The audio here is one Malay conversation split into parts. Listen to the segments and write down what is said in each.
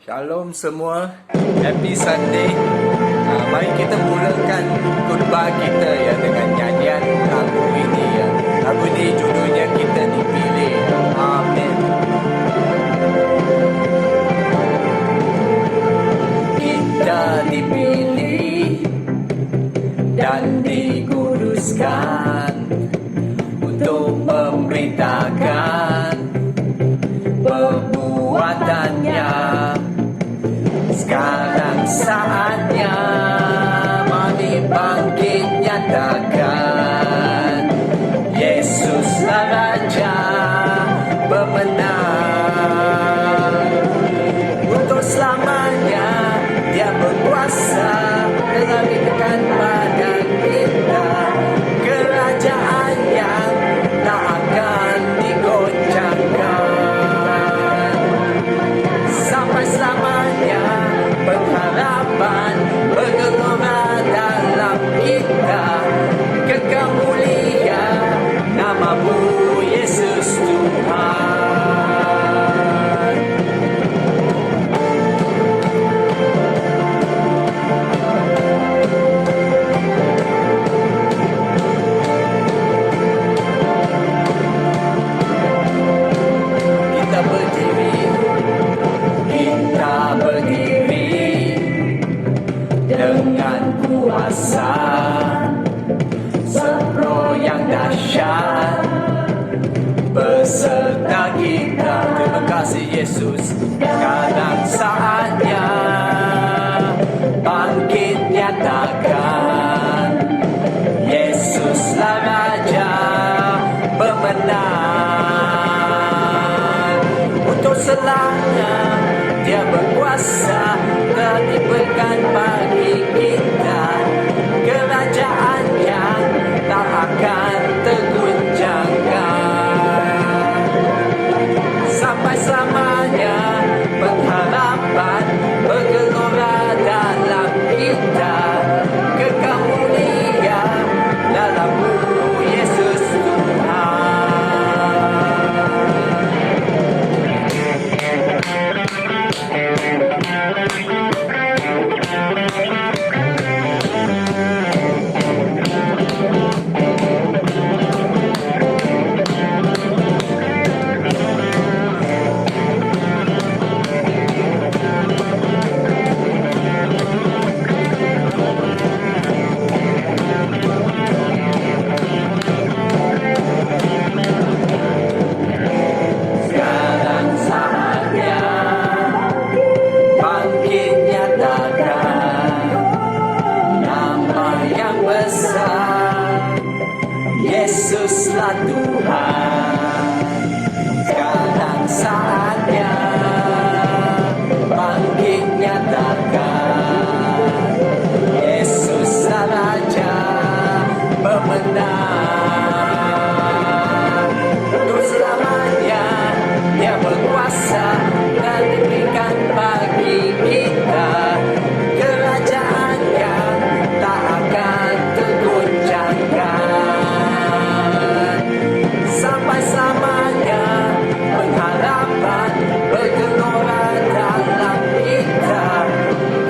Shalom semua, Happy Sunday. Mari kita mulakan khutbah kita ya dengan nyanyian lagu ini ya. Lagu ini judulnya Kita Dipilih. Amin. Kita dipilih dan dikuduskan untuk memberitakan perbuatannya. Sekarang saatnya mari bangkit nyatakan Yesuslah Raja pemenang. Untuk selamanya Dia berkuasa mengalihkan pada kita kerajaan yang tak akan digoncangkan. Sampai selamanya pengharapan bergelora dalam kita, kekal mulia nama-Mu Yesus Tuhan. Kita berdiri dengan kuasa Roh yang dahsyat beserta kita. Terima kasih Yesus. Sekarang saatnya bangkit nyatakan Yesuslah Raja pemenang. Untuk selamanya Dia berkuasa dan diberikan bagi kita kerajaan yang tak akan terguncangkan. Sampai selamanya pengharapan bergelora dalam kita, kekal mulia dalam-Mu Yesus Tuhan. Sekarang saatnya bangkit nyatakan nama yang besar, Yesuslah Tuhan. Sekarang saatnya bangkit nyatakan Yesuslah Raja pemenang. Untuk selamanya Dia berkuasa dan diberikan bagi kita kerajaan yang tak akan tergoncangkan. Sampai selamanya pengharapan bergelora dalam kita,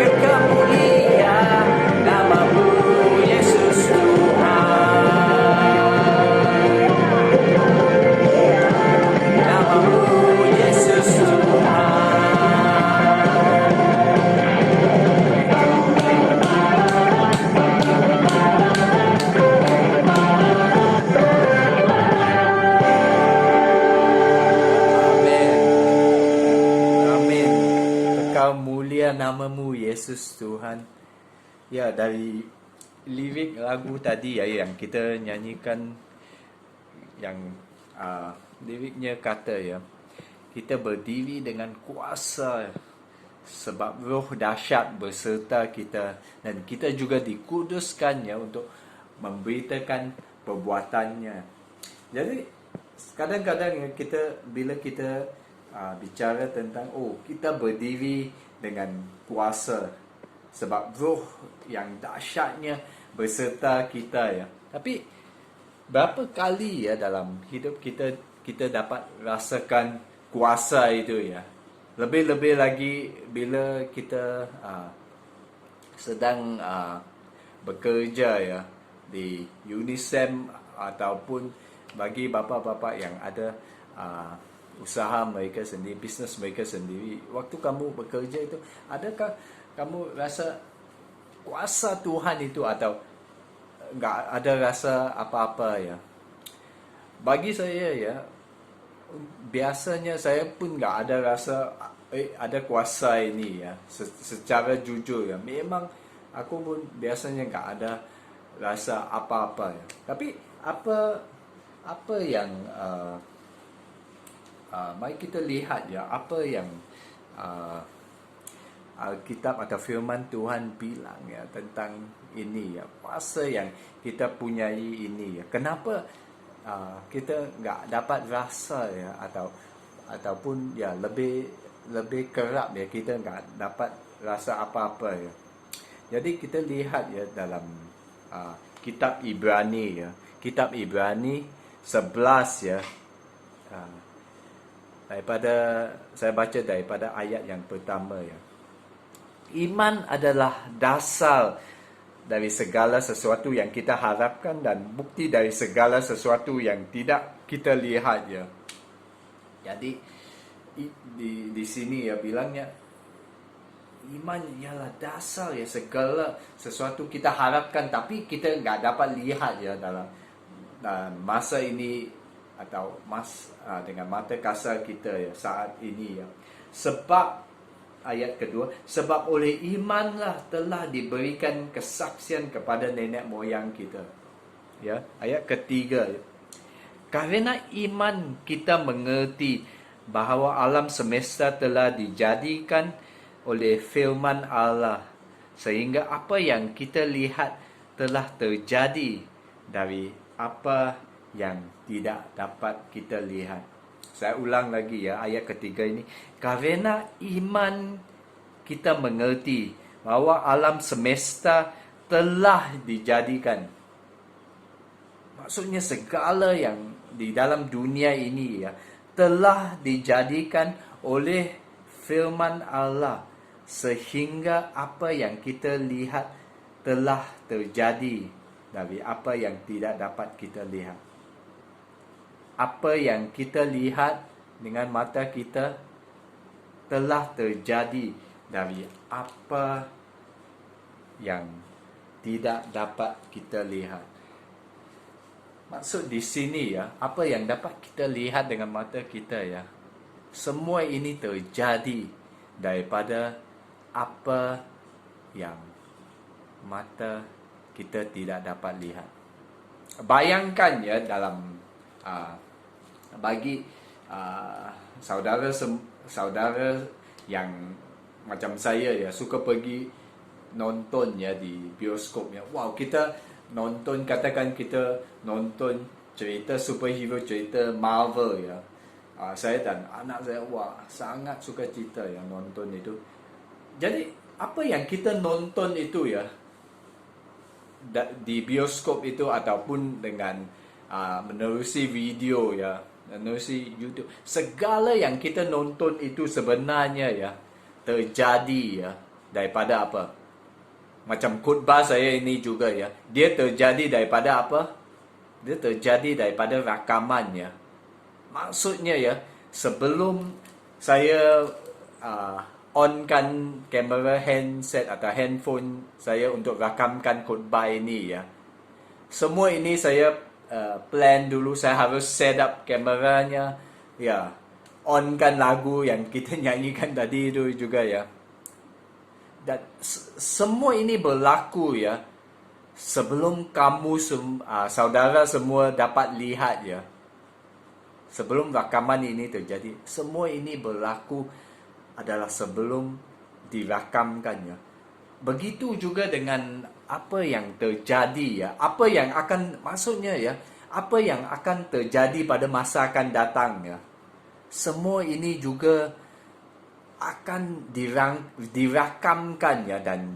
kekal mulia nama-Mu Yesus Tuhan. Nama-Mu Yesus Tuhan. Amin. Amin. Kekal mulia nama-Mu Yesus Tuhan. Ya, dari lirik lagu tadi ya yang kita nyanyikan, yang liriknya kata ya, kita berdiri dengan kuasa sebab roh dahsyat beserta kita, dan kita juga dikuduskan ya untuk memberitakan perbuatannya. Jadi kadang-kadang ya bila kita bicara tentang kita berdiri dengan kuasa sebab roh yang dahsyatnya beserta kita ya. Tapi berapa kali ya dalam hidup kita dapat rasakan kuasa itu ya? lebih-lebih lagi bila kita sedang bekerja ya di UNISEM, ataupun bagi bapa-bapa yang ada usaha mereka sendiri, bisnes mereka sendiri. Waktu kamu bekerja itu, adakah kamu rasa kuasa Tuhan itu, atau nggak ada rasa apa-apa ya? Bagi saya ya, biasanya saya pun nggak ada rasa ada kuasa ini ya, secara jujur ya. Memang aku pun biasanya nggak ada rasa apa-apa ya. Tapi apa yang mari kita lihat ya, apa yang Alkitab atau firman Tuhan bilang ya tentang ini ya, kuasa yang kita punyai ini ya. Kenapa kita nggak dapat rasa ya, ataupun ya lebih kerap ya, kita nggak dapat rasa apa-apa ya. Jadi kita lihat ya dalam kitab Ibrani ya, kitab Ibrani 11 ya, saya baca daripada ayat yang pertama ya. Iman adalah dasar dari segala sesuatu yang kita harapkan dan bukti dari segala sesuatu yang tidak kita lihat ya. Jadi di sini ya bilangnya, iman ialah dasar ya segala sesuatu kita harapkan tapi kita nggak dapat lihat ya dalam masa ini, atau dengan mata kasar kita ya saat ini ya. Sebab ayat kedua, sebab oleh imanlah telah diberikan kesaksian kepada nenek moyang kita. Ya, ayat ketiga. Ya. Karena iman kita mengerti bahawa alam semesta telah dijadikan oleh firman Allah, sehingga apa yang kita lihat telah terjadi dari apa yang tidak dapat kita lihat. Saya ulang lagi ya, ayat ketiga ini. Karena iman kita mengerti bahawa alam semesta telah dijadikan. Maksudnya segala yang di dalam dunia ini ya, telah dijadikan oleh firman Allah, sehingga apa yang kita lihat telah terjadi dari apa yang tidak dapat kita lihat. Apa yang kita lihat dengan mata kita telah terjadi dari apa yang tidak dapat kita lihat. Maksud di sini ya, apa yang dapat kita lihat dengan mata kita ya, semua ini terjadi daripada apa yang mata kita tidak dapat lihat. Bayangkan ya, dalam bagi saudara yang macam saya ya, suka pergi nonton ya di bioskop ya. Wow, kita nonton, katakan kita nonton cerita superhero, cerita Marvel ya. Saya dan anak saya sangat suka cerita yang nonton itu. Jadi apa yang kita nonton itu ya di bioskop itu, ataupun dengan menerusi video ya, menerusi YouTube, segala yang kita nonton itu sebenarnya ya terjadi ya daripada apa? Macam khutbah saya ini juga ya, dia terjadi daripada apa? Dia terjadi daripada rakaman ya. Maksudnya ya, sebelum saya onkan kamera handset atau handphone saya untuk rakamkan khutbah ini ya, semua ini saya plan dulu. Saya harus set up kameranya ya, onkan lagu yang kita nyanyikan tadi itu juga ya. Dan semua ini berlaku ya sebelum kamu saudara semua dapat lihat ya. Sebelum rakaman ini terjadi, semua ini berlaku adalah sebelum dirakamkan ya. Begitu juga dengan apa yang terjadi ya, apa yang akan, maksudnya ya, apa yang akan terjadi pada masa akan datang ya. Semua ini juga akan dirakamkan ya, dan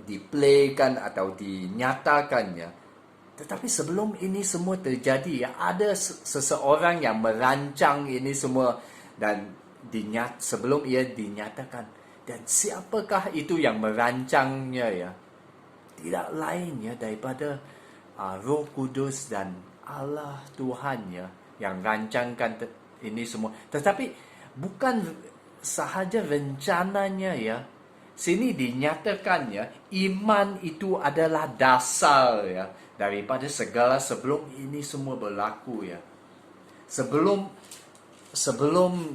diplaykan atau dinyatakan ya. Tetapi sebelum ini semua terjadi ya, ada seseorang yang merancang ini semua dan sebelum ia dinyatakan. Dan siapakah itu yang merancangnya ya? Tidak lain ya daripada Roh Kudus dan Allah Tuhan ya, yang rancangkan ini semua. Tetapi bukan sahaja rencananya ya. Sini dinyatakan ya, iman itu adalah dasar ya daripada segala sebelum ini semua berlaku ya. Sebelum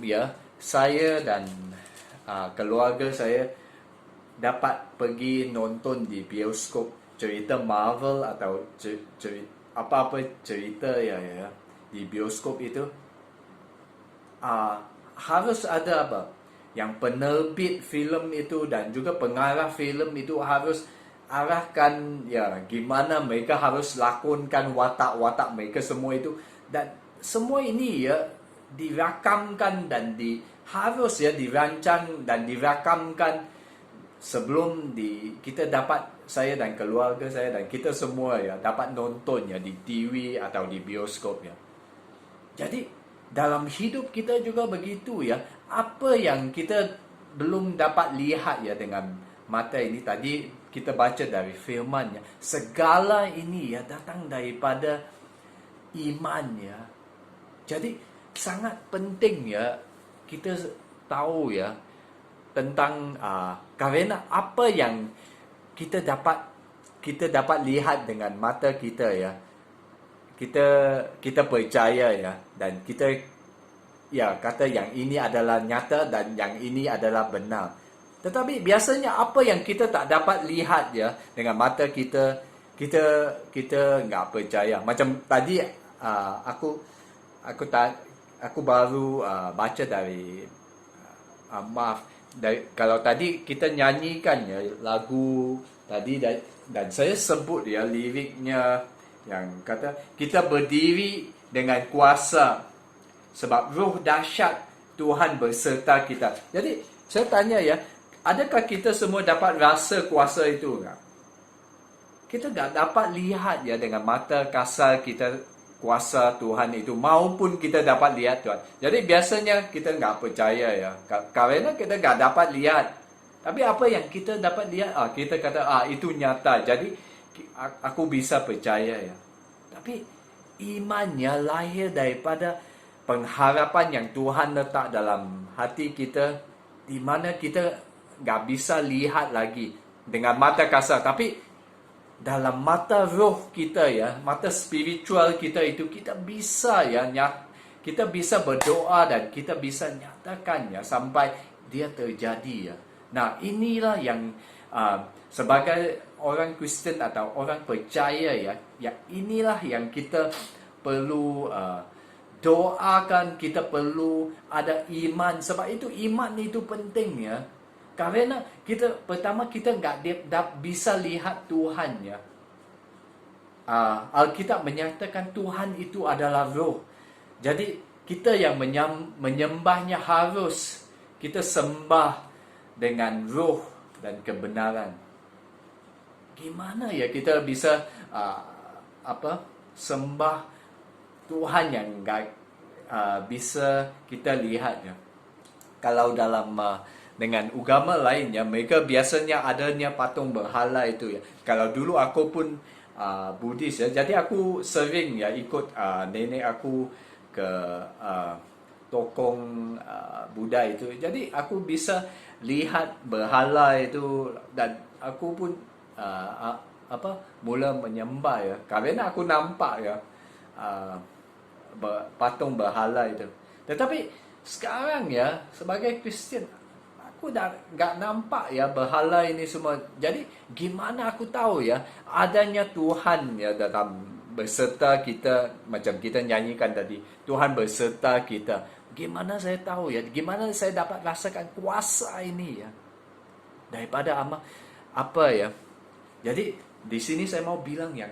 ya saya dan keluarga saya dapat pergi nonton di bioskop cerita Marvel atau apa-apa cerita ya di bioskop itu, harus ada apa? Yang penerbit filem itu dan juga pengarah filem itu harus arahkan ya gimana mereka harus lakonkan watak-watak mereka semua itu, dan semua ini ya dirakamkan dan harus ya dirancang dan dirakamkan sebelum kita dapat, saya dan keluarga saya dan kita semua ya dapat nonton ya di TV atau di bioskop ya. Jadi dalam hidup kita juga begitu ya. Apa yang kita belum dapat lihat ya dengan mata ini, tadi kita baca dari firman ya, segala ini ya datang daripada iman ya. Jadi sangat penting ya kita tahu ya tentang karena apa yang kita dapat lihat dengan mata kita ya, kita percaya ya, dan kita ya kata yang ini adalah nyata dan yang ini adalah benar. Tetapi biasanya apa yang kita tak dapat lihat ya dengan mata kita nggak percaya. Macam tadi aku baru baca dari kalau tadi kita nyanyikan ya lagu tadi, dan saya sebut ya liriknya yang kata kita berdiri dengan kuasa sebab roh dahsyat Tuhan berserta kita. Jadi saya tanya ya, adakah kita semua dapat rasa kuasa itu enggak? Kita tak dapat lihat ya dengan mata kasar kita kuasa Tuhan itu, maupun kita dapat lihat Tuhan. Jadi biasanya kita enggak percaya ya karena kita enggak dapat lihat. Tapi apa yang kita dapat lihat, kita kata itu nyata. Jadi aku bisa percaya ya. Tapi imannya lahir daripada pengharapan yang Tuhan letak dalam hati kita, di mana kita nggak bisa lihat lagi dengan mata kasar, tapi dalam mata roh kita ya, mata spiritual kita itu kita bisa ya kita bisa berdoa dan kita bisa nyatakan ya sampai dia terjadi ya. Nah inilah yang sebagai orang Kristen atau orang percaya ya, inilah yang kita perlu doakan, kita perlu ada iman. Sebab itu iman itu penting ya. Karena pertama kita nggak bisa lihat Tuhan ya. Alkitab menyatakan Tuhan itu adalah roh. Jadi kita yang menyembahnya harus kita sembah dengan roh dan kebenaran. Gimana ya kita bisa sembah Tuhan yang nggak bisa kita lihat ya? Kalau dalam dengan agama lain ya, mereka biasanya adanya patung berhala itu ya. Kalau dulu aku pun Buddhis ya, jadi aku sering ya ikut nenek aku ke tokong Buddha itu. Jadi aku bisa lihat berhala itu, dan aku pun mula menyembah ya, karena aku nampak ya patung berhala itu. Tetapi sekarang ya sebagai Kristian aku dah nggak nampak ya berhala ini semua. Jadi gimana aku tahu ya adanya Tuhan ya dalam berserta kita, macam kita nyanyikan tadi, Tuhan berserta kita. Gimana saya tahu ya? Gimana saya dapat rasakan kuasa ini ya? Daripada apa ya? Jadi di sini saya mau bilang yang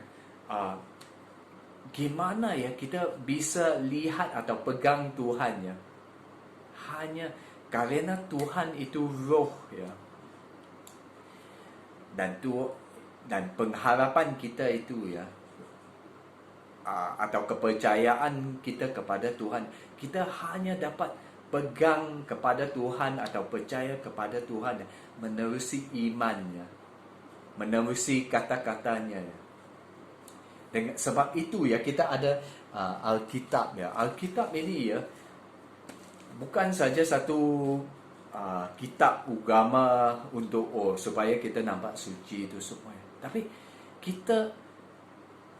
gimana ya kita bisa lihat atau pegang Tuhan ya? Hanya karena Tuhan itu roh ya. Dan pengharapan kita itu ya, atau kepercayaan kita kepada Tuhan, kita hanya dapat pegang kepada Tuhan atau percaya kepada Tuhan menerusi imannya, menerusi kata-katanya. Dengan sebab itu ya kita ada Alkitab ya. Alkitab ini ya bukan saja satu kitab agama untuk supaya kita nampak suci itu semua. Tapi kita,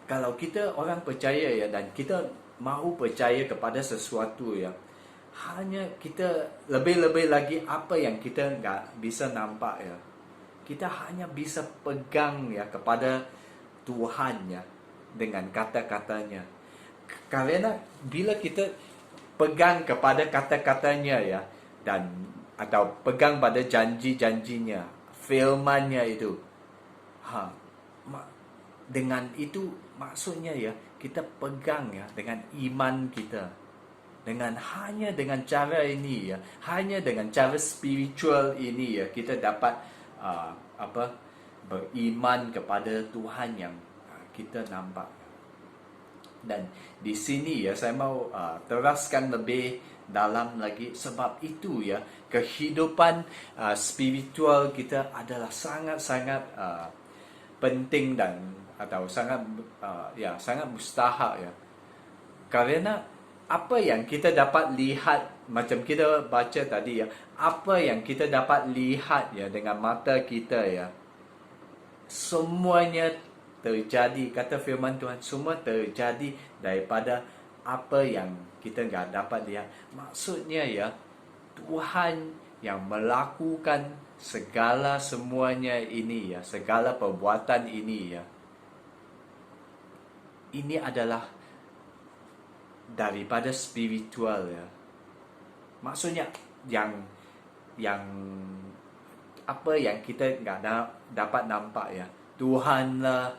kalau kita orang percaya ya, dan kita mahu percaya kepada sesuatu ya, hanya kita lebih-lebih lagi apa yang kita nggak bisa nampak ya, kita hanya bisa pegang ya kepada Tuhan ya dengan kata-katanya. Karena bila kita pegang kepada kata-katanya ya, dan atau pegang pada janji-janjinya, firman-Nya itu, dengan itu maksudnya ya kita pegang ya dengan iman kita, hanya dengan cara ini ya, hanya dengan cara spiritual ini ya, kita dapat beriman kepada Tuhan yang kita nampak. Dan di sini ya saya mau teraskan lebih dalam lagi, sebab itu ya kehidupan spiritual kita adalah sangat-sangat penting dan atau sangat sangat mustahak ya. Karena apa yang kita dapat lihat, macam kita baca tadi ya, apa yang kita dapat lihat ya dengan mata kita ya, semuanya terjadi, kata firman Tuhan, semua terjadi daripada apa yang kita nggak dapat lihat. Maksudnya ya, Tuhan yang melakukan segala semuanya ini ya, segala perbuatan ini ya, ini adalah daripada spiritual ya. Maksudnya yang apa yang kita nggak dapat nampak ya, Tuhan lah,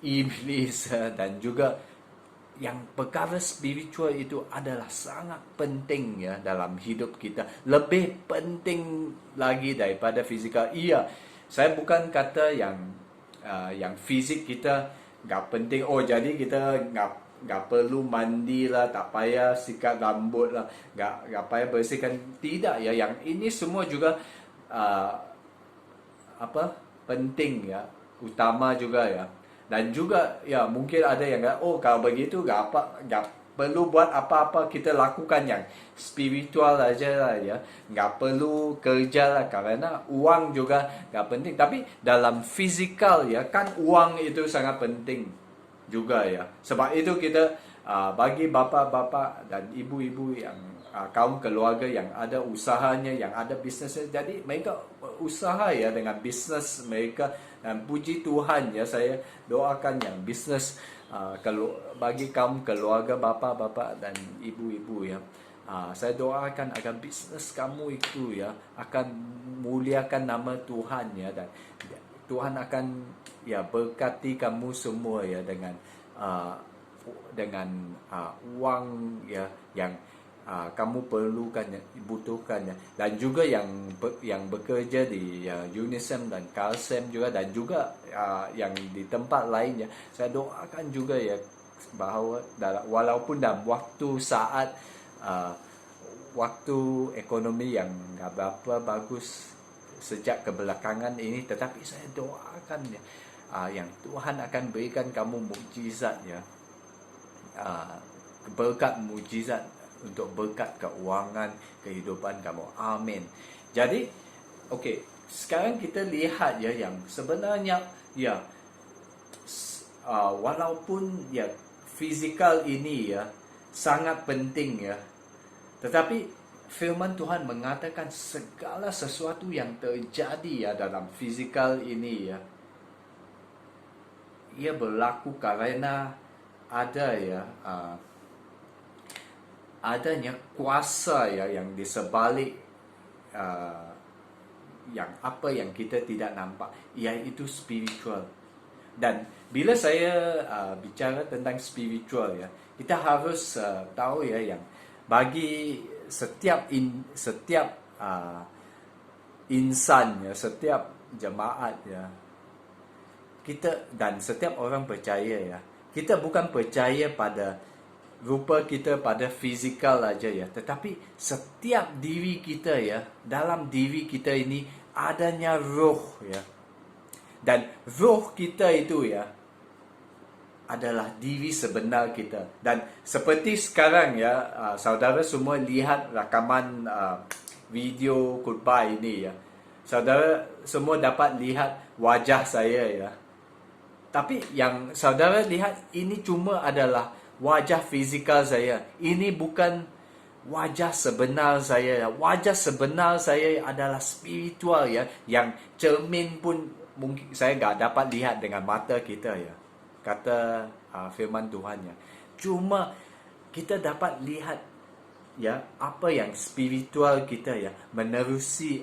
iblis dan juga yang perkara spiritual itu adalah sangat penting ya dalam hidup kita, lebih penting lagi daripada fizikal. Iya, saya bukan kata yang fizik kita nggak penting. Jadi kita nggak perlu mandi lah, tak payah sikat rambut lah, nggak payah bersihkan. Tidak ya, yang ini semua juga penting ya, utama juga ya. Dan juga ya mungkin ada yang kalau begitu nggak perlu buat apa-apa, kita lakukan yang spiritual aja lah ya, nggak perlu kerja lah, karena uang juga nggak penting. Tapi dalam fizikal ya kan uang itu sangat penting juga ya. Sebab itu kita bagi bapa-bapa dan ibu-ibu yang kaum keluarga yang ada usahanya, yang ada bisnesnya, jadi mereka usaha ya dengan bisnes mereka. Dan puji Tuhan ya, saya doakan yang bisnes bagi kaum keluarga bapa-bapa dan ibu-ibu ya, saya doakan agar bisnes kamu itu ya akan muliakan nama Tuhan ya, dan Tuhan akan ya berkati kamu semua ya dengan uang ya yang kamu perlukan, butuhkan ya. Dan juga yang bekerja di Unisem dan Kalsem juga, dan juga yang di tempat lain ya, saya doakan juga ya bahawa walaupun dalam waktu ekonomi yang nggak berapa bagus sejak kebelakangan ini, tetapi saya doakan ya yang Tuhan akan berikan kamu mukjizat ya, berkat mukjizat untuk berkat keuangan kehidupan kamu. Amin. Jadi sekarang kita lihat ya yang sebenarnya ya walaupun ya fizikal ini ya sangat penting ya, tetapi firman Tuhan mengatakan segala sesuatu yang terjadi ya dalam fizikal ini ya, ia berlaku karena ada ya adanya kuasa ya yang di sebalik yang apa yang kita tidak nampak, yaitu spiritual. Dan bila saya bicara tentang spiritual ya, kita harus tahu ya yang bagi setiap insan ya, setiap jemaat ya, kita dan setiap orang percaya ya, kita bukan percaya pada rupa kita pada fizikal aja ya, tetapi setiap diri kita ya, dalam diri kita ini adanya roh ya. Dan roh kita itu ya adalah diri sebenar kita. Dan seperti sekarang ya, saudara semua lihat rakaman video khutbah ini ya. Saudara semua dapat lihat wajah saya ya. Tapi yang saudara lihat ini cuma adalah wajah fizikal saya. Ini bukan wajah sebenar saya. Wajah sebenar saya adalah spiritual ya. Yang cermin pun mungkin saya nggak dapat lihat dengan mata kita ya. Kata firman Tuhan ya. Cuma kita dapat lihat ya apa yang spiritual kita ya. Menerusi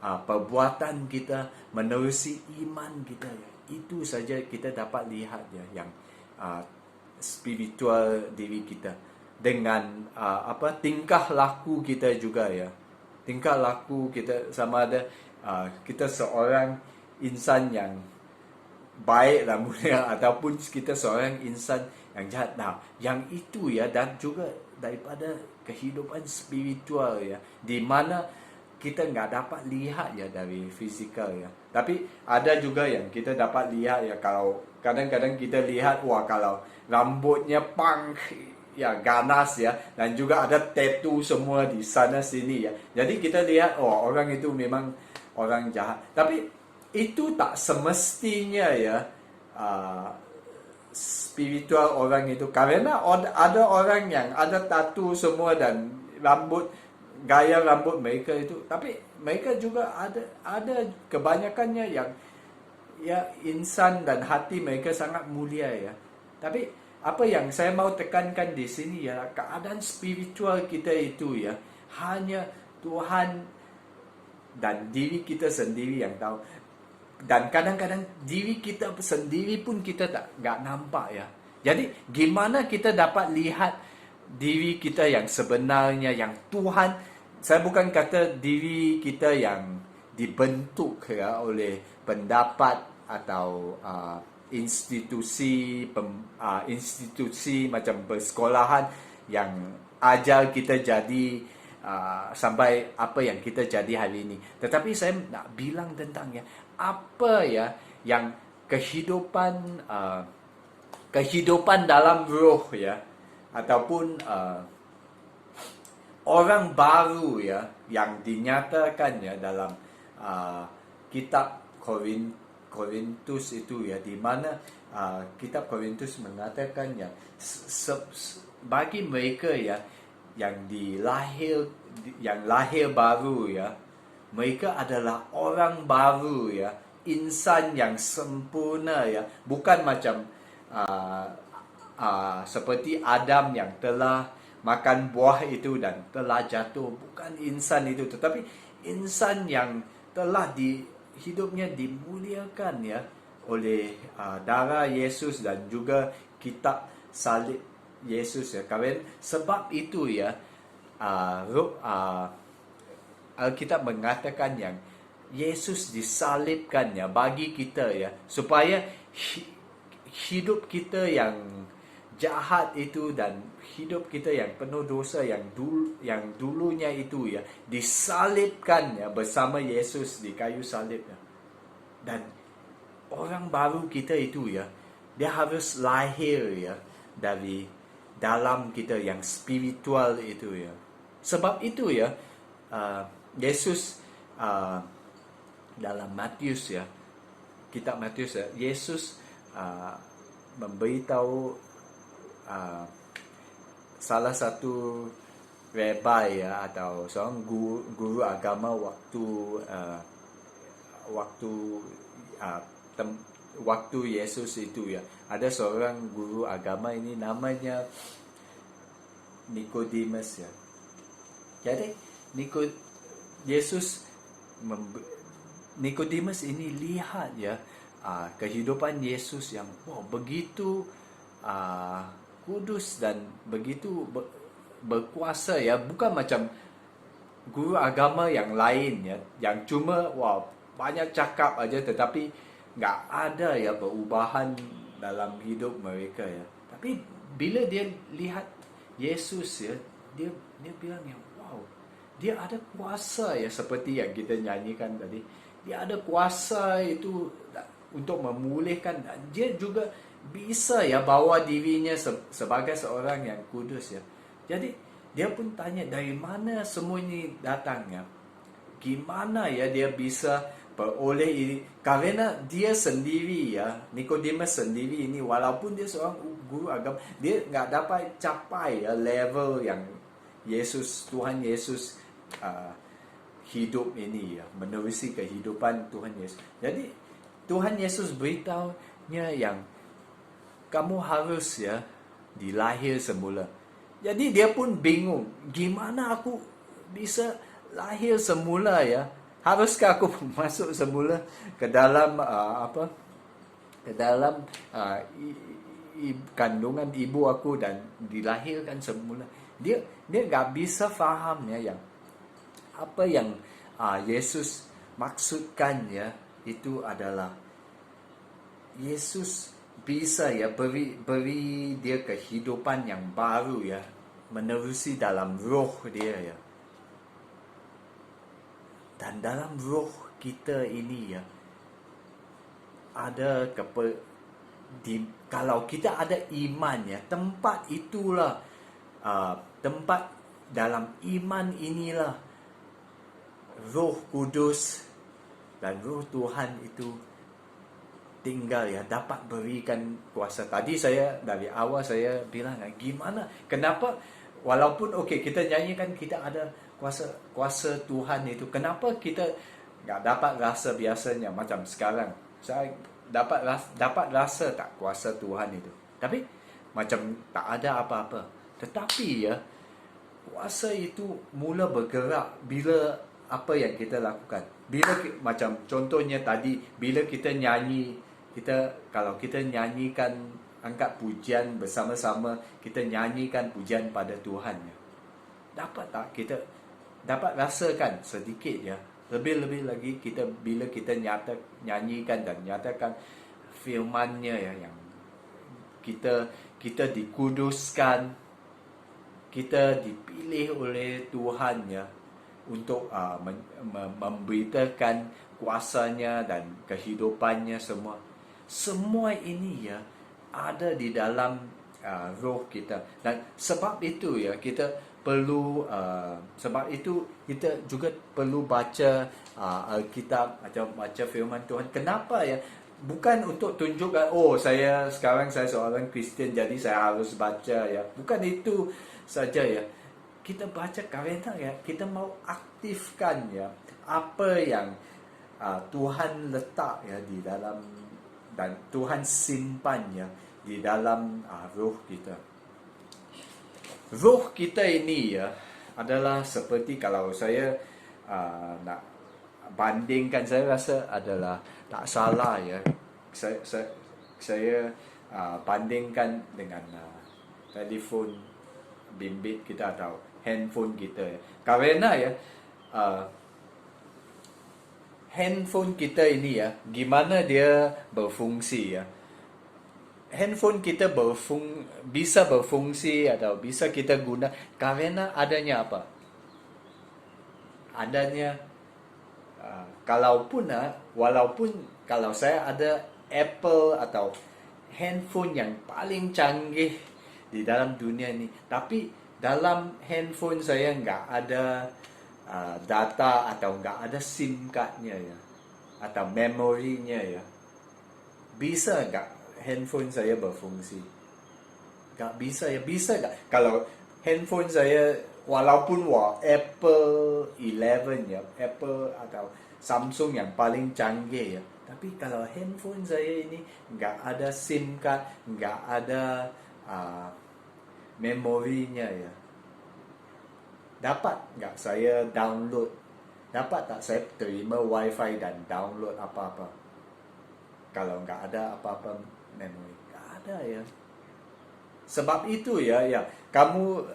perbuatan kita, menerusi iman kita ya. Itu saja kita dapat lihat ya, yang spiritual diri kita dengan tingkah laku kita juga ya. Tingkah laku kita sama ada kita seorang insan yang baik lah mulia ataupun kita seorang insan yang jahat. Nah, yang itu ya, dan juga daripada kehidupan spiritual ya, di mana kita nggak dapat lihat ya dari fizikal ya. Tapi ada juga yang kita dapat lihat ya, kalau kadang-kadang kita lihat kalau rambutnya punk ya, ganas ya, dan juga ada tattoo semua di sana sini ya. Jadi kita lihat orang itu memang orang jahat. Tapi itu tak semestinya ya spiritual orang itu, karena ada orang yang ada tattoo semua dan gaya rambut mereka itu, tapi mereka juga ada kebanyakannya yang ya insan dan hati mereka sangat mulia ya. Tapi apa yang saya mau tekankan di sini ya, keadaan spiritual kita itu ya hanya Tuhan dan diri kita sendiri yang tahu. Dan kadang-kadang diri kita sendiri pun kita nggak nampak ya. Jadi gimana kita dapat lihat diri kita yang sebenarnya, yang Tuhan, saya bukan kata diri kita yang dibentuk ya oleh pendapat atau institusi macam persekolahan yang ajar kita jadi sampai apa yang kita jadi hari ini. Tetapi saya nak bilang tentang ya, apa ya yang kehidupan dalam roh ya, ataupun orang baru ya yang dinyatakan ya dalam kitab Korintus itu ya, di mana kitab Korintus mengatakan ya, bagi mereka ya yang lahir baru ya, mereka adalah orang baru ya, insan yang sempurna ya, bukan macam seperti Adam yang telah makan buah itu dan telah jatuh. Bukan insan itu, tetapi insan yang telah hidupnya dimuliakan ya oleh darah Yesus dan juga kitab salib Yesus ya. Karena sebab itu ya Alkitab mengatakan yang Yesus disalibkan ya bagi kita ya, supaya hidup kita yang jahat itu dan hidup kita yang penuh dosa yang dulunya itu ya disalibkan ya bersama Yesus di kayu salib ya. Dan orang baru kita itu ya, dia harus lahir ya dari dalam kita yang spiritual itu ya. Sebab itu ya Yesus dalam Matius ya, kitab Matius ya, Yesus memberitahu salah satu rabbi ya, atau seorang guru agama waktu Yesus itu ya, ada seorang guru agama ini namanya Nikodemus ya. Jadi Nikodemus ini lihat ya kehidupan Yesus yang begitu kudus dan begitu berkuasa ya, bukan macam guru agama yang lain ya, yang cuma banyak cakap aja tetapi nggak ada ya perubahan dalam hidup mereka ya. Tapi bila dia lihat Yesus ya, dia bilang ya, wow, dia ada kuasa ya, seperti yang kita nyanyikan tadi. Dia ada kuasa itu untuk memulihkan. Dia juga bisa ya bawa dirinya sebagai seorang yang kudus ya. Jadi dia pun tanya, dari mana semua ini datangnya? Gimana ya dia bisa beroleh ini? Karena dia sendiri ya, Nikodemus sendiri ini, walaupun dia seorang guru agama, dia nggak dapat capai ya level yang Tuhan Yesus uh, hidup ini ya, menerusi kehidupan Tuhan Yesus. Jadi Tuhan Yesus beritahunya yang kamu harus ya dilahir semula. Jadi dia pun bingung, gimana aku bisa lahir semula ya? Haruskah aku masuk semula ke dalam ke dalam kandungan ibu aku dan dilahirkan semula? Dia nggak bisa faham ya yang apa yang Yesus maksudkan ya, itu adalah Yesus bisa ya beri dia kehidupan yang baru ya, menerusi dalam roh dia ya. Dan dalam roh kita ini ya, ada kalau kita ada iman ya, tempat itulah tempat dalam iman inilah Roh Kudus dan Roh Tuhan itu tinggal ya, dapat berikan kuasa. Tadi dari awal saya bilang gimana, kenapa walaupun kita nyanyikan kita ada kuasa Tuhan itu, kenapa kita nggak dapat rasa biasanya macam sekarang? Saya dapat rasa tak kuasa Tuhan itu, tapi macam tak ada apa-apa. Tetapi ya, kuasa itu mula bergerak bila apa yang kita lakukan. Bila macam contohnya tadi, bila kita nyanyi, kalau kita nyanyikan, angkat pujian bersama-sama, kita nyanyikan pujian pada Tuhan ya. Dapat tak kita dapat rasakan sedikit ya. Lebih-lebih lagi bila kita nyanyikan dan nyatakan firman-Nya ya, yang kita dikuduskan, kita dipilih oleh Tuhan ya untuk memberitakan kuasanya dan kehidupannya semua. Semua ini ya ada di dalam roh kita. Dan sebab itu ya kita juga perlu baca Alkitab atau baca firman Tuhan. Kenapa ya? Bukan untuk tunjukkan, saya seorang Kristian jadi saya harus baca ya. Bukan itu saja ya. Kita baca karena ya kita mau aktifkan ya apa yang Tuhan letak ya di dalam, dan Tuhan simpan ya di dalam roh kita. Roh kita ini ya adalah seperti, kalau saya nak bandingkan, saya rasa adalah tak salah ya. Saya bandingkan dengan telefon bimbit kita atau handphone kita ya. Karena ya handphone kita ini ya, gimana dia berfungsi ya. Handphone kita bisa berfungsi atau bisa kita guna karena adanya apa? Adanya walaupun kalau saya ada Apple atau handphone yang paling canggih di dalam dunia ini, tapi dalam handphone saya nggak ada data atau nggak ada SIM cardnya ya, atau memorinya ya, bisa nggak handphone saya berfungsi? Nggak bisa ya. Bisa nggak kalau handphone saya walaupun Apple 11 ya, Apple atau Samsung yang paling canggih ya, tapi kalau handphone saya ini nggak ada SIM card, nggak ada memorinya ya, dapat nggak saya download? Dapat tak saya terima wifi dan download apa-apa? Kalau nggak ada apa-apa memori, nggak ada ya. Sebab itu ya kamu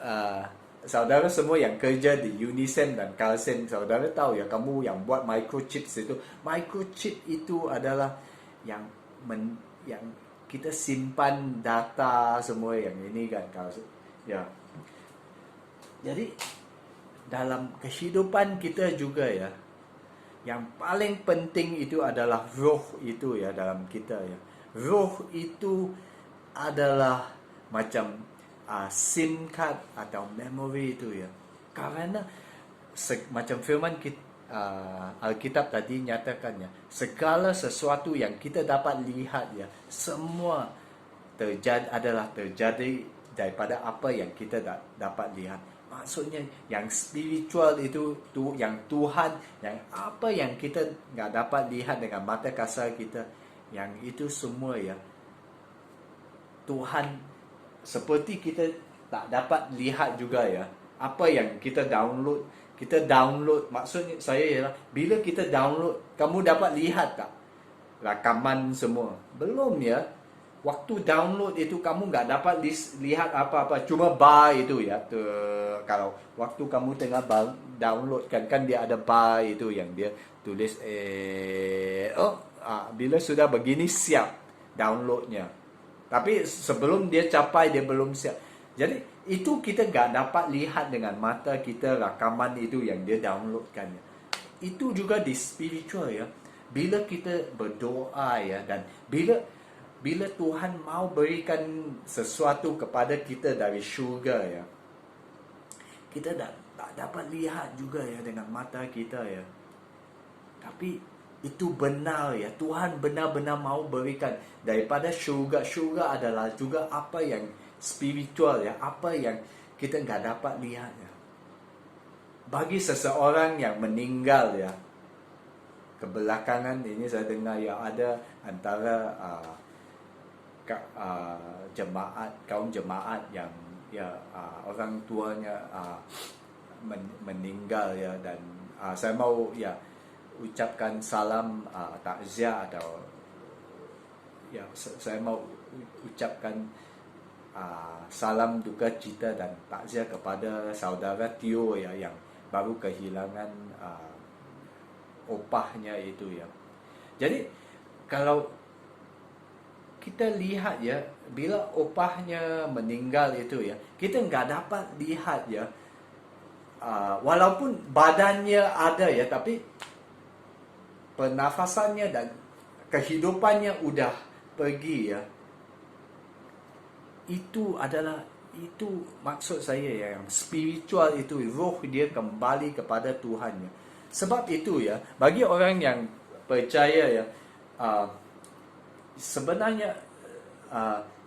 saudara semua yang kerja di Unisem dan Kalsem, saudara tahu ya, kamu yang buat microchips itu adalah yang kita simpan data semua yang ini kan, kalau ya Jadi dalam kehidupan kita juga ya, yang paling penting itu adalah roh itu ya dalam kita ya. Roh itu adalah macam SIM card atau memory itu ya. Karena macam firman kita, Alkitab tadi nyatakan ya, segala sesuatu yang kita dapat lihat ya, semua terjadi daripada apa yang kita dapat lihat. Maksudnya yang spiritual itu yang Tuhan, yang apa yang kita nggak dapat lihat dengan mata kasar kita, yang itu semua ya Tuhan, seperti kita tak dapat lihat juga ya apa yang kita download maksudnya saya ialah bila kita download, kamu dapat lihat tak rakaman semua? Belum ya. Waktu download itu kamu nggak dapat lihat apa-apa, cuma bar itu ya. Kalau waktu kamu tengah download kan dia ada bar itu yang dia tulis bila sudah begini siap downloadnya. Tapi sebelum dia capai dia belum siap. Jadi itu kita nggak dapat lihat dengan mata kita rakaman itu yang dia downloadkan. Itu juga di spiritual ya. Bila kita berdoa ya, dan bila Tuhan mau berikan sesuatu kepada kita dari syurga ya, kita tak dapat lihat juga ya dengan mata kita ya. Tapi itu benar ya, Tuhan benar-benar mau berikan daripada syurga. Syurga adalah juga apa yang spiritual ya, apa yang kita nggak dapat lihat ya. Bagi seseorang yang meninggal ya, kebelakangan ini saya dengar ya ada antara kaum jemaat yang ya orang tuanya meninggal ya, dan saya mau ya ucapkan salam takziah, atau ya saya mau ucapkan salam duka cita dan takziah kepada saudara Tio ya yang baru kehilangan opahnya itu ya. Jadi kalau kita lihat ya, bila opahnya meninggal itu ya, kita nggak dapat lihat ya, walaupun badannya ada ya, tapi pernafasannya dan kehidupannya udah pergi ya. Itu maksud saya ya, yang spiritual itu, roh dia kembali kepada Tuhan ya. Sebab itu ya, bagi orang yang percaya ya, sebenarnya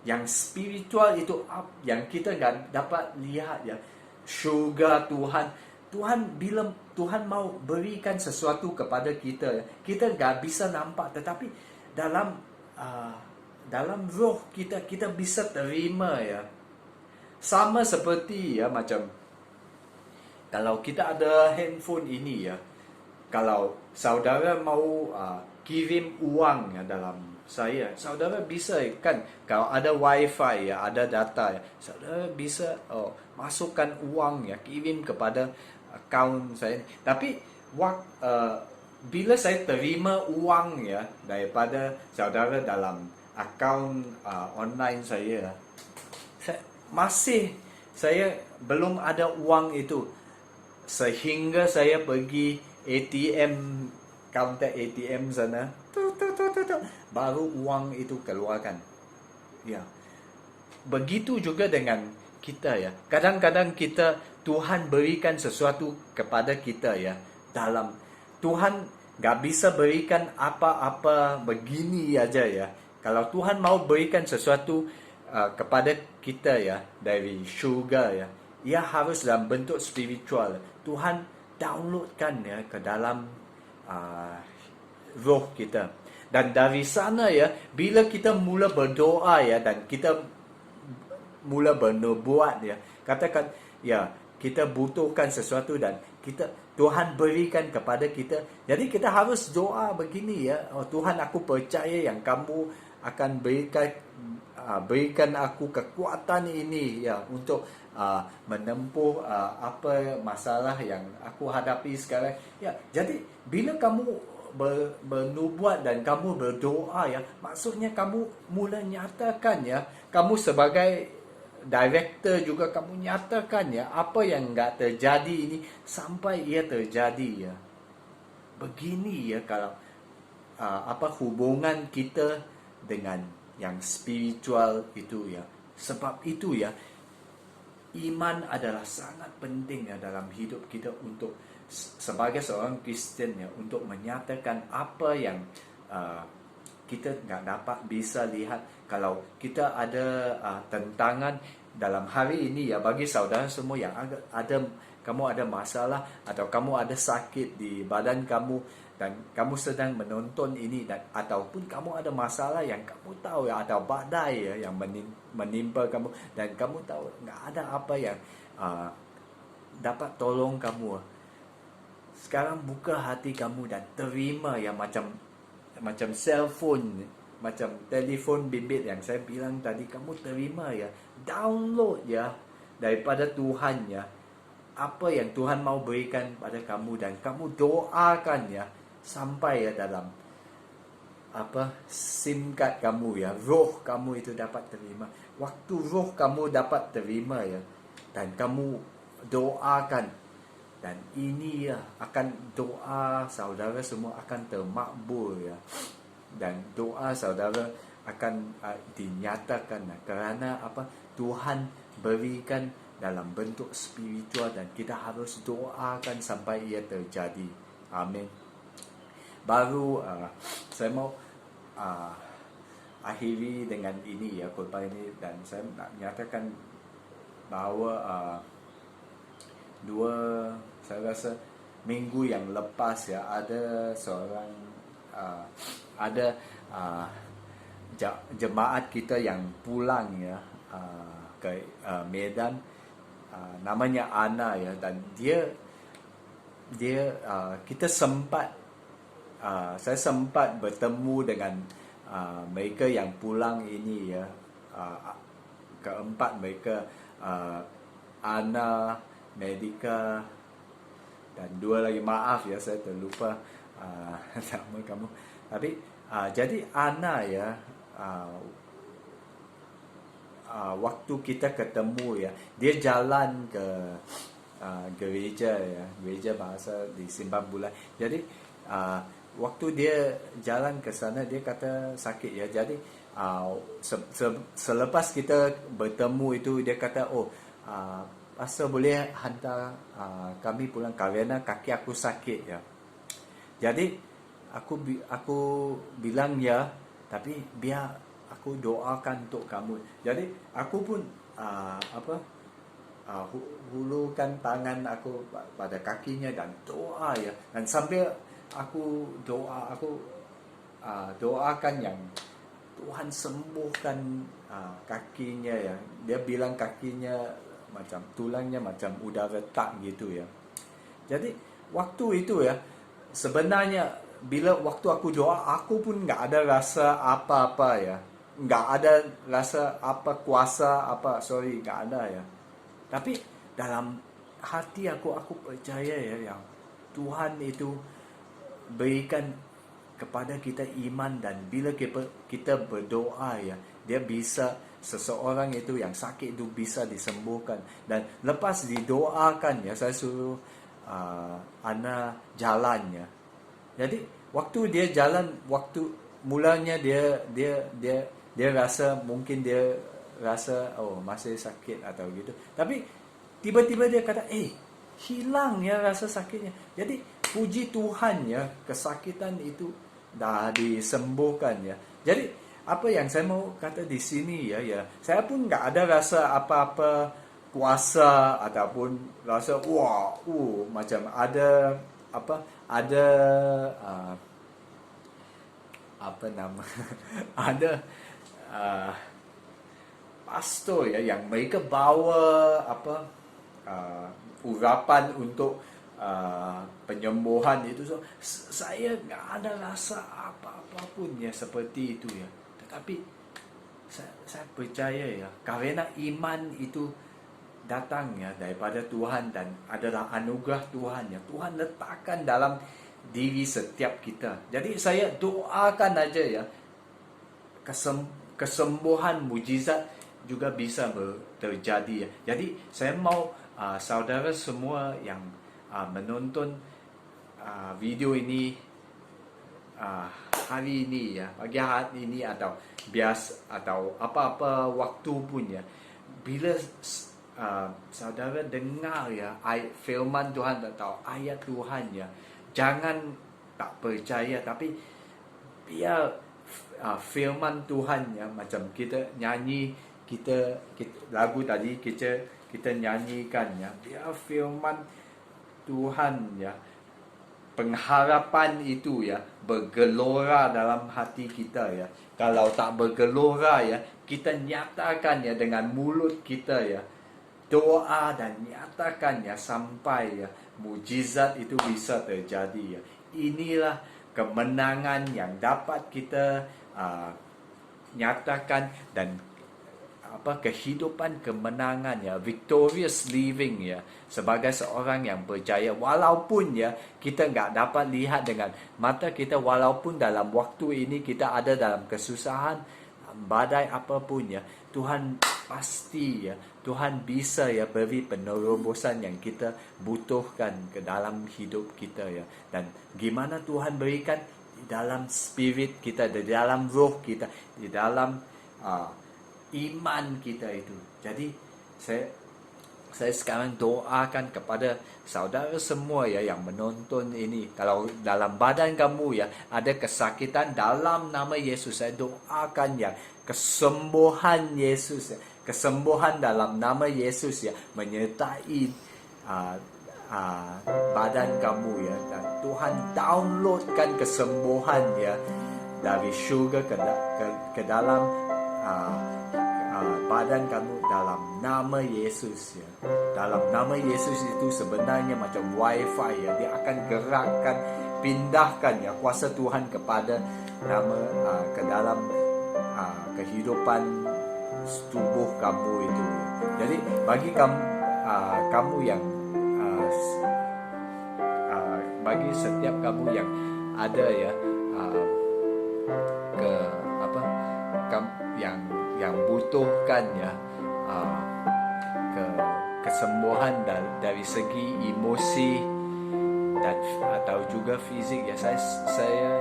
yang spiritual itu yang kita nggak dapat lihat ya, syurga Tuhan bila Tuhan mau berikan sesuatu kepada kita ya, kita nggak bisa nampak, tetapi dalam roh kita bisa terima ya. Sama seperti ya, macam kalau kita ada handphone ini ya, kalau saudara mau kirim uang ya dalam saudara bisa kan, kalau ada wifi ya, ada data ya, saudara bisa masukkan uang ya, kirim kepada akaun saya. Tapi bila saya terima uang ya daripada saudara dalam akaun online saya belum ada uang itu, sehingga saya pergi ATM, counter ATM sana, baru uang itu keluarkan ya. Begitu juga dengan kita ya, kadang-kadang Tuhan berikan sesuatu kepada kita ya, dalam Tuhan gak bisa berikan apa-apa begini aja ya. Kalau Tuhan mau berikan sesuatu kepada kita ya dari syurga ya, ia harus dalam bentuk spiritual. Tuhan downloadkan ya ke dalam roh kita. Dan dari sana ya, bila kita mula berdoa ya, dan kita mula bernubuat ya, katakan ya kita butuhkan sesuatu dan Tuhan berikan kepada kita. Jadi kita harus doa begini ya, Tuhan, aku percaya yang kamu akan berikan aku kekuatan ini ya untuk menempuh apa masalah yang aku hadapi sekarang ya. Jadi bila kamu bernubuat dan kamu berdoa ya, maksudnya kamu mula nyatakan ya, kamu sebagai director juga kamu nyatakan ya apa yang nggak terjadi ini sampai ia terjadi ya. Begini ya kalau hubungan kita dengan yang spiritual itu ya. Sebab itu ya, iman adalah sangat penting ya dalam hidup kita untuk sebagai seorang Kristen ya, untuk menyatakan apa yang kita nggak dapat bisa lihat. Kalau kita ada tentangan dalam hari ini ya, bagi saudara semua yang kamu ada masalah atau kamu ada sakit di badan kamu dan kamu sedang menonton ini, dan ataupun kamu ada masalah yang kamu tahu ya, atau badai ya yang menimpa kamu dan kamu tahu nggak ada apa yang dapat tolong kamu. Sekarang buka hati kamu dan terima ya, macam cellphone, macam telefon bimbit yang saya bilang tadi, kamu terima ya, download ya daripada Tuhan ya, apa yang Tuhan mau berikan pada kamu, dan kamu doakan ya sampai ya dalam SIM card kamu ya, roh kamu itu dapat terima. Waktu roh kamu dapat terima ya, dan kamu doakan, dan ini ya akan doa saudara semua akan termakbul ya, dan doa saudara akan dinyatakan kerana Tuhan berikan dalam bentuk spiritual, dan kita harus doakan sampai ia terjadi. Amin. Baru saya mau akhiri dengan ini ya, khotbah ini, dan saya nak nyatakan bahawa saya rasa minggu yang lepas ya, ada seorang jemaat kita yang pulang ya ke Medan, namanya Ana ya, dan dia kita saya sempat bertemu dengan mereka yang pulang ini ya, keempat mereka, Ana, Medika, dan dua lagi, maaf ya saya terlupa nama kamu. Tapi jadi Ana ya, waktu kita ketemu ya, dia jalan ke gereja ya, gereja bahasa di Simpang Bulan. Jadi waktu dia jalan ke sana, dia kata sakit ya. Jadi selepas kita bertemu itu, dia kata, Pastor boleh hantar kami pulang kerana kaki aku sakit ya. Jadi aku bilang ya, tapi biar aku doakan untuk kamu. Jadi aku pun hulurkan tangan aku pada kakinya dan doa ya. Dan sambil aku doakan yang Tuhan sembuhkan kakinya ya. Dia bilang kakinya macam tulangnya macam udah retak gitu ya. Jadi waktu itu ya, sebenarnya bila waktu aku doa, aku pun nggak ada rasa apa-apa ya, nggak ada rasa kuasa nggak ada ya. Tapi dalam hati aku percaya ya, yang Tuhan itu berikan kepada kita iman, dan bila kita berdoa ya, dia bisa, seseorang itu yang sakit itu bisa disembuhkan. Dan lepas didoakan ya, saya suruh Ana jalan ya. Jadi waktu dia jalan, waktu mulanya dia rasa, mungkin dia rasa masih sakit atau gitu. Tapi tiba-tiba dia kata, hilang ya rasa sakitnya. Jadi puji Tuhan ya, kesakitan itu dah disembuhkan ya. Jadi apa yang saya mau kata di sini ya, saya pun nggak ada rasa apa-apa kuasa ataupun rasa macam ada ada pastor ya yang mereka bawa urapan untuk penyembuhan itu. So, saya nggak ada rasa apa-apa pun ya seperti itu ya. Tetapi saya percaya ya, karena iman itu datang ya daripada Tuhan dan adalah anugerah Tuhan ya. Tuhan letakkan dalam diri setiap kita. Jadi saya doakan aja ya, kesembuhan mujizat juga bisa terjadi ya. Jadi saya mau saudara semua yang menonton video ini hari ini ya, pagi hari ini atau atau apa-apa waktu pun ya, bila saudara dengar ya firman Tuhan atau ayat Tuhan ya, jangan tak percaya, tapi biar firman Tuhan ya, macam kita nyanyi, kita lagu tadi kita nyanyikan ya, biar firman Tuhan ya, pengharapan itu ya bergelora dalam hati kita ya. Kalau tak bergelora ya, kita nyatakan ya dengan mulut kita ya, doa dan nyatakan ya sampai ya mujizat itu bisa terjadi ya. Inilah kemenangan yang dapat kita nyatakan, dan kehidupan kemenangan ya, victorious living ya, sebagai seorang yang percaya. Walaupun ya kita nggak dapat lihat dengan mata kita, walaupun dalam waktu ini kita ada dalam kesusahan, badai apapun ya, Tuhan pasti ya, Tuhan bisa ya beri penerobosan yang kita butuhkan ke dalam hidup kita ya. Dan gimana Tuhan berikan? Di dalam spirit kita, di dalam roh kita, di dalam iman kita itu. Jadi saya sekarang doakan kepada saudara semua ya yang menonton ini, kalau dalam badan kamu ya ada kesakitan, dalam nama Yesus saya doakan ya kesembuhan Yesus ya, kesembuhan dalam nama Yesus ya menyertai badan kamu ya, dan Tuhan downloadkan kesembuhan ya dari surga ke dalam badan kamu dalam nama Yesus ya. Dalam nama Yesus itu sebenarnya macam wifi ya, dia akan gerakkan, pindahkan ya kuasa Tuhan kepada nama ke dalam kehidupan tubuh kamu itu. Jadi bagi kamu yang bagi setiap kamu yang ada ya yang butuhkan ya kesembuhan dari segi emosi dan atau juga fisik ya, saya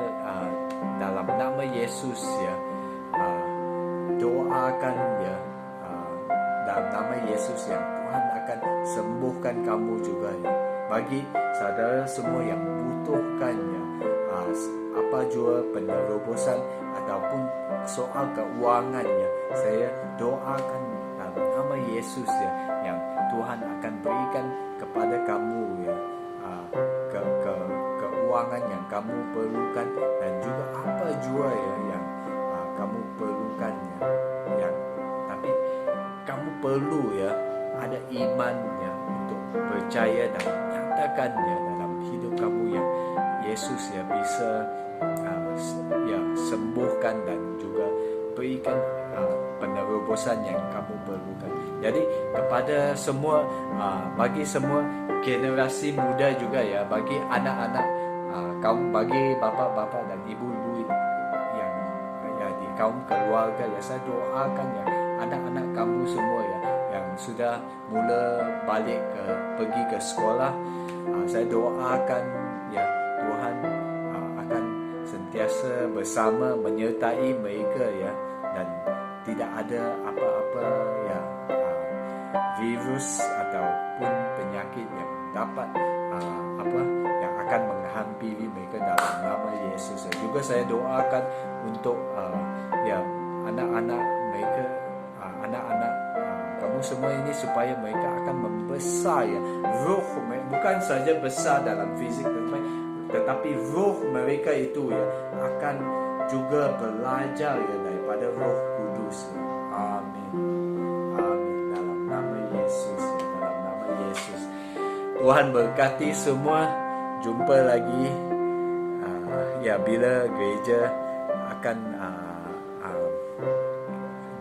dalam nama Yesus ya doakan ya dalam nama Yesus yang Tuhan akan sembuhkan kamu juga ya. Bagi saudara semua yang butuhkan ya apa jua penerobosan ataupun soal keuangan ya, saya doakan dalam nama Yesus ya, yang Tuhan akan berikan kepada kamu ya keuangan yang kamu perlukan, dan juga apa jua ya yang kamu perlukan ya, yang tapi kamu perlu ya ada imannya untuk percaya dan nyatakan ya dalam hidup kamu yang Yesus ya bisa ya sembuhkan dan juga berikan penerobosan yang kamu perlukan. Jadi kepada semua bagi semua generasi muda juga ya, bagi anak-anak kaum, bagi bapak-bapak dan ibu-ibu yang ya di kaum keluarga ya, saya doakan ya anak-anak kamu semua ya yang sudah mula balik pergi ke sekolah, saya doakan ya Tuhan akan sentiasa bersama menyertai mereka ya, dan tidak ada apa-apa ya virus ataupun penyakit yang dapat yang akan menghampiri mereka dalam nama Yesus. Juga saya doakan untuk ya anak-anak mereka, anak-anak kamu semua ini, supaya mereka akan membesar ya, roh bukan saja besar dalam fisik tetapi roh mereka itu ya akan juga belajar ya daripada Roh Kudus ya. Amin. Amin dalam nama Yesus ya, dalam nama Yesus. Tuhan berkati semua. Jumpa lagi ya bila gereja akan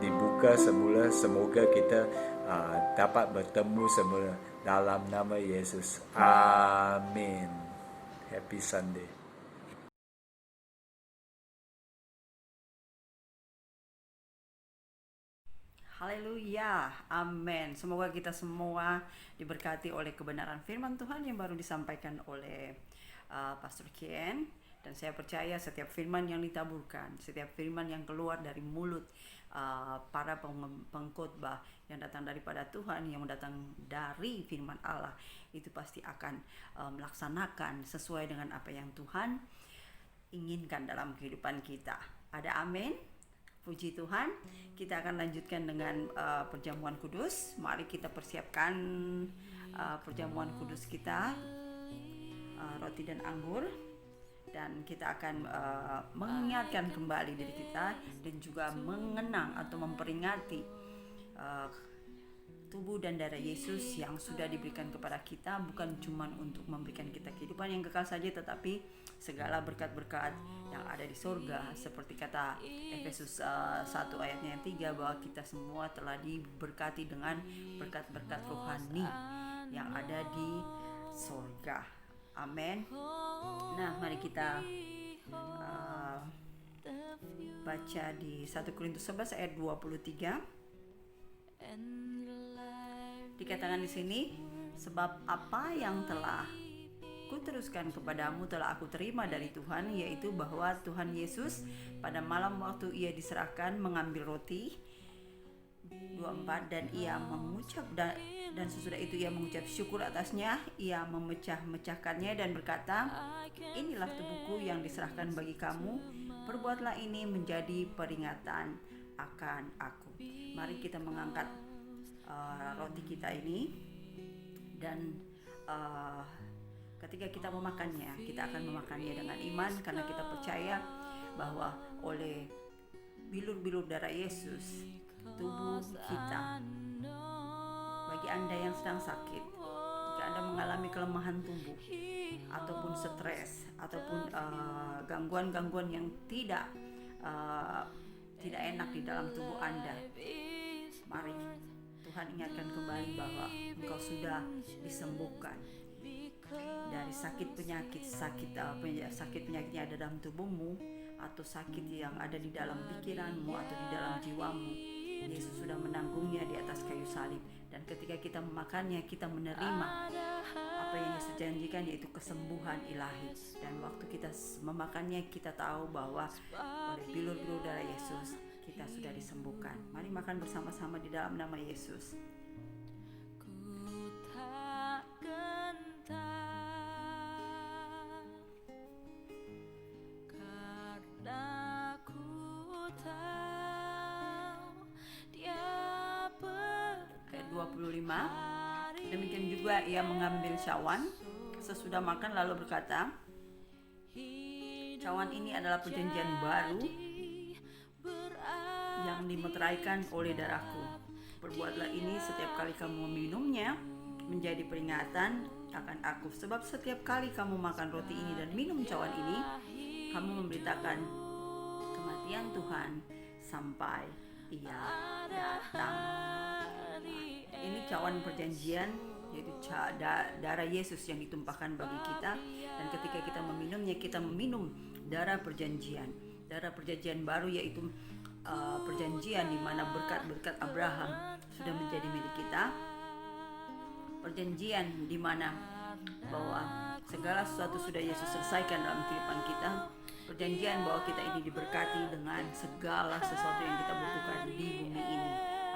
dibuka semula. Semoga kita dapat bertemu semula dalam nama Yesus. Amin. Happy Sunday. Haleluya. Haleluya, amin. Semoga kita semua diberkati oleh kebenaran firman Tuhan yang baru disampaikan oleh Pastor Ken. Dan saya percaya setiap firman yang ditaburkan, setiap firman yang keluar dari mulut para pengkhotbah yang datang daripada Tuhan, yang datang dari firman Allah, itu pasti akan melaksanakan sesuai dengan apa yang Tuhan inginkan dalam kehidupan kita. Ada amin? Puji Tuhan. Kita akan lanjutkan dengan perjamuan kudus. Mari kita persiapkan perjamuan kudus kita, roti dan anggur. Dan kita akan mengingatkan kembali diri kita dan juga mengenang atau memperingati tubuh dan darah Yesus yang sudah diberikan kepada kita, bukan cuma untuk memberikan kita kehidupan yang kekal saja, tetapi segala berkat-berkat yang ada di surga, seperti kata Efesus 1 ayatnya yang 3, bahwa kita semua telah diberkati dengan berkat-berkat rohani yang ada di surga. Amin. Nah, mari kita baca di 1 Korintus 11 ayat 23. Dikatakan di sini, sebab apa yang telah kuteruskan kepadamu telah aku terima dari Tuhan, yaitu bahwa Tuhan Yesus pada malam waktu ia diserahkan mengambil roti 24, dan ia mengucap dan sesudah itu ia mengucap syukur atasnya, ia memecah-mecahkannya dan berkata, inilah tubuhku yang diserahkan bagi kamu, perbuatlah ini menjadi peringatan akan aku. Mari kita mengangkat roti kita ini, dan ketika kita memakannya, kita akan memakannya dengan iman, karena kita percaya bahwa oleh bilur-bilur darah Yesus, tubuh kita, bagi Anda yang sedang sakit, jika Anda mengalami kelemahan tubuh ataupun stres ataupun gangguan-gangguan yang tidak enak di dalam tubuh Anda, mari Tuhan ingatkan kembali bahwa engkau sudah disembuhkan dari sakit penyakitnya ada dalam tubuhmu, atau sakit yang ada di dalam pikiranmu atau di dalam jiwamu. Yesus sudah menanggungnya di atas kayu salib, dan ketika kita memakannya, kita menerima apa yang Yesus janjikan, yaitu kesembuhan ilahi. Dan waktu kita memakannya, kita tahu bahwa oleh bilur-bilur darah Yesus kita sudah disembuhkan. Mari makan bersama-sama di dalam nama Yesus. Ayat 25. Demikian juga ia mengambil cawan sesudah makan lalu berkata, cawan ini adalah perjanjian baru yang dimeteraikan oleh darahku. Perbuatlah ini setiap kali kamu meminumnya menjadi peringatan akan aku. Sebab setiap kali kamu makan roti ini dan minum cawan ini, kamu memberitakan kematian Tuhan sampai ia datang. Ini cawan perjanjian, yaitu darah Yesus yang ditumpahkan bagi kita. Dan ketika kita meminumnya, kita meminum darah perjanjian. Darah perjanjian baru, yaitu perjanjian di mana berkat-berkat Abraham sudah menjadi milik kita. Perjanjian di mana bahwa segala sesuatu sudah Yesus selesaikan dalam kehidupan kita. Perjanjian bahwa kita ini diberkati dengan segala sesuatu yang kita butuhkan di bumi ini.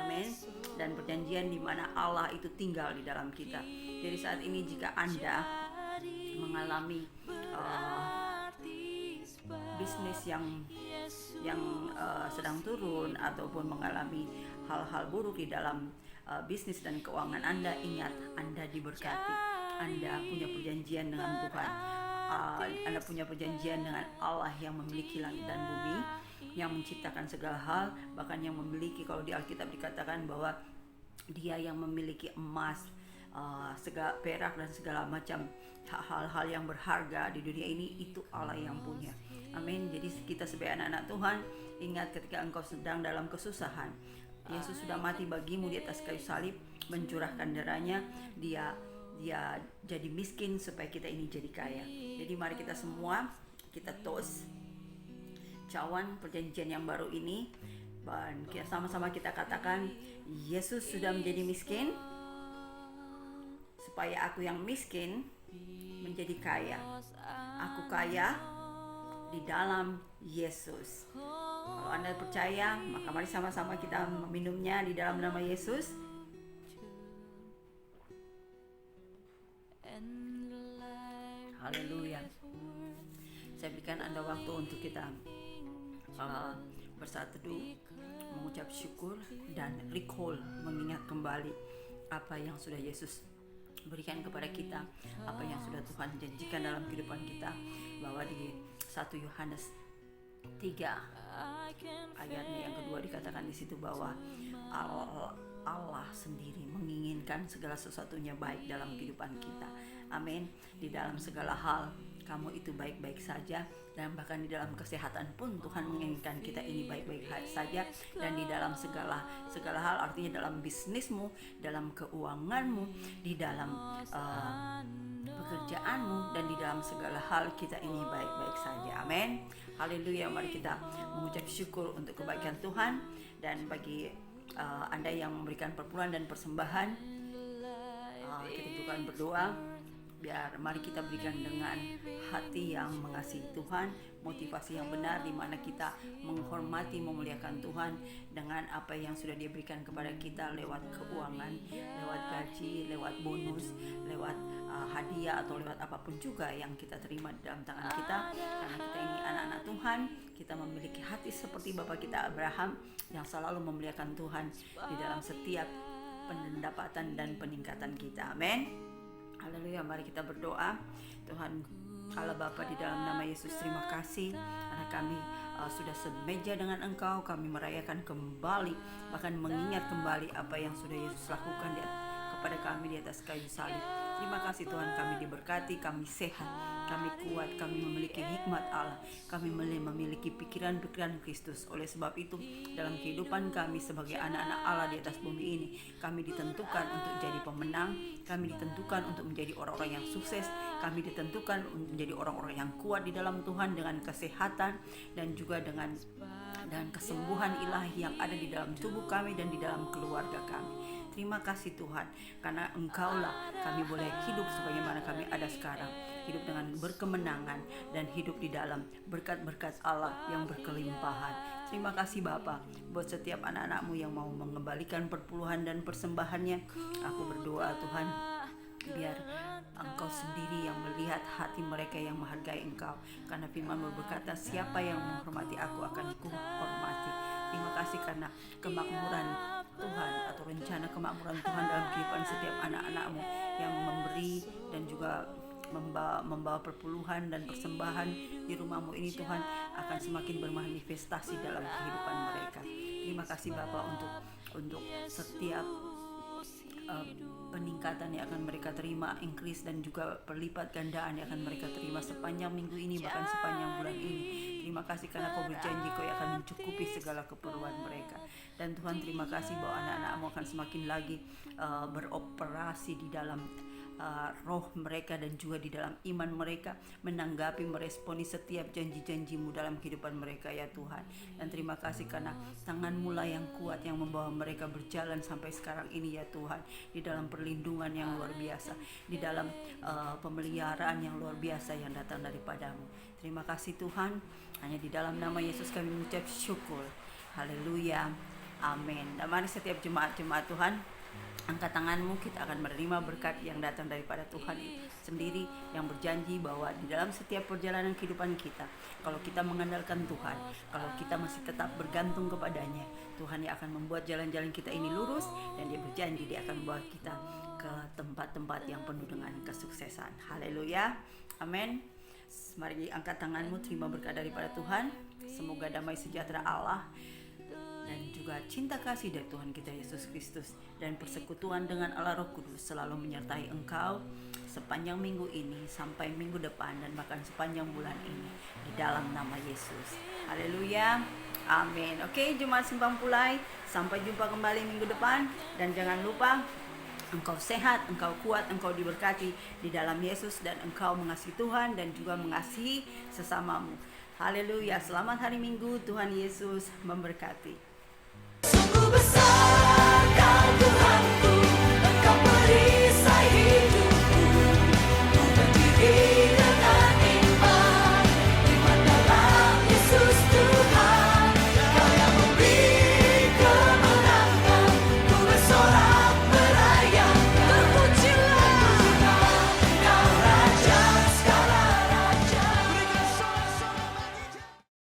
Amin. Dan perjanjian di mana Allah itu tinggal di dalam kita. Jadi saat ini jika Anda mengalami bisnis yang sedang turun ataupun mengalami hal-hal buruk di dalam bisnis dan keuangan Anda, ingat Anda diberkati. Anda punya perjanjian dengan Tuhan. Anda punya perjanjian dengan Allah yang memiliki langit dan bumi, yang menciptakan segala hal, bahkan yang memiliki, kalau di Alkitab dikatakan bahwa Dia yang memiliki emas, segala perak dan segala macam hal-hal yang berharga di dunia ini, itu Allah yang punya. Amin. Jadi kita sebagai anak-anak Tuhan, ingat ketika engkau sedang dalam kesusahan, Yesus sudah mati bagimu di atas kayu salib, mencurahkan darahnya. Dia jadi miskin supaya kita ini jadi kaya. Jadi mari kita semua kita toast cawan perjanjian yang baru ini, Dan sama-sama kita katakan, Yesus sudah menjadi miskin supaya aku yang miskin menjadi kaya. Aku kaya di dalam Yesus. Kalau Anda percaya, maka mari sama-sama kita meminumnya di dalam nama Yesus. Haleluya. Saya berikan Anda waktu untuk kita bersaat teduh, mengucap syukur dan recall, mengingat kembali apa yang sudah Yesus berikan kepada kita, apa yang sudah Tuhan janjikan dalam kehidupan kita, bahwa di 1 Yohanes 3 ayatnya yang kedua dikatakan di situ bahwa Allah sendiri menginginkan segala sesuatunya baik dalam kehidupan kita. Amin. Di dalam segala hal kamu itu baik-baik saja, dan bahkan di dalam kesehatan pun Tuhan menginginkan kita ini baik-baik saja. Dan di dalam segala hal, artinya dalam bisnismu, dalam keuanganmu, di dalam pekerjaanmu, dan di dalam segala hal kita ini baik-baik saja. Amin. Haleluya. Mari kita mengucap syukur untuk kebaikan Tuhan. Dan bagi Anda yang memberikan perpuluhan dan persembahan, kita juga akan berdoa. Mari kita berikan dengan hati yang mengasihi Tuhan, motivasi yang benar, di mana kita menghormati, memuliakan Tuhan dengan apa yang sudah diberikan kepada kita lewat keuangan, lewat gaji, lewat bonus, lewat hadiah, atau lewat apapun juga yang kita terima di dalam tangan kita. Karena kita ini anak-anak Tuhan, kita memiliki hati seperti Bapa kita Abraham yang selalu memuliakan Tuhan di dalam setiap pendapatan dan peningkatan kita. Amin. Haleluya. Mari kita berdoa. Tuhan Allah Bapa, di dalam nama Yesus, terima kasih karena kami sudah semeja dengan Engkau. Kami merayakan kembali, bahkan mengingat kembali apa yang sudah Yesus lakukan kepada kami di atas kayu salib. Terima kasih Tuhan, kami diberkati, kami sehat, kami kuat, kami memiliki hikmat Allah, kami memiliki pikiran-pikiran Kristus. Oleh sebab itu, dalam kehidupan kami sebagai anak-anak Allah di atas bumi ini, kami ditentukan untuk jadi pemenang, kami ditentukan untuk menjadi orang-orang yang sukses, kami ditentukan untuk menjadi orang-orang yang kuat di dalam Tuhan, dengan kesehatan dan juga dengan kesembuhan ilahi yang ada di dalam tubuh kami dan di dalam keluarga kami. Terima kasih Tuhan, karena Engkaulah kami boleh hidup sebagaimana kami ada sekarang, hidup dengan berkemenangan dan hidup di dalam berkat-berkat Allah yang berkelimpahan. Terima kasih Bapa buat setiap anak-anak-Mu yang mau mengembalikan perpuluhan dan persembahannya. Aku berdoa Tuhan, biar Engkau sendiri yang melihat hati mereka yang menghargai Engkau, karena firman-Mu berkata, siapa yang menghormati aku akan kuhormati. Terima kasih karena kemakmuran Tuhan atau rencana kemakmuran Tuhan dalam kehidupan setiap anak-anak-Mu yang memberi dan juga membawa perpuluhan dan persembahan di rumah-Mu ini, Tuhan, akan semakin bermanifestasi dalam kehidupan mereka. Terima kasih Bapa untuk setiap peningkatan yang akan mereka terima, increase dan juga perlipat gandaan yang akan mereka terima sepanjang minggu ini, bahkan sepanjang bulan ini. Terima kasih karena Kau berjanji Kau akan mencukupi segala keperluan mereka. Dan Tuhan, terima kasih bahwa anak-anak-Mu akan semakin lagi beroperasi di dalam roh mereka dan juga di dalam iman mereka, menanggapi, meresponi setiap janji-janji-Mu dalam kehidupan mereka ya Tuhan. Dan terima kasih karena tangan-Mu lah yang kuat yang membawa mereka berjalan sampai sekarang ini ya Tuhan, di dalam perlindungan yang luar biasa, di dalam pemeliharaan yang luar biasa yang datang daripada-Mu. Terima kasih Tuhan, hanya di dalam nama Yesus kami mengucap syukur. Haleluya, amin. Dan mari setiap jemaat-jemaat Tuhan, angkat tanganmu, kita akan menerima berkat yang datang daripada Tuhan sendiri, yang berjanji bahwa di dalam setiap perjalanan kehidupan kita, kalau kita mengandalkan Tuhan, kalau kita masih tetap bergantung kepadanya, Tuhan yang akan membuat jalan-jalan kita ini lurus, dan Dia berjanji Dia akan membawa kita ke tempat-tempat yang penuh dengan kesuksesan. Haleluya, amin. Mari angkat tanganmu, terima berkat daripada Tuhan. Semoga damai sejahtera Allah dan juga cinta kasih dari Tuhan kita Yesus Kristus dan persekutuan dengan Allah Roh Kudus selalu menyertai engkau sepanjang minggu ini sampai minggu depan, dan bahkan sepanjang bulan ini, di dalam nama Yesus. Haleluya, amin. Oke, Jemaat Simpang Pulai, sampai jumpa kembali minggu depan, dan jangan lupa engkau sehat, engkau kuat, engkau diberkati di dalam Yesus, dan engkau mengasihi Tuhan dan juga mengasihi sesamamu. Haleluya, selamat hari Minggu, Tuhan Yesus memberkati.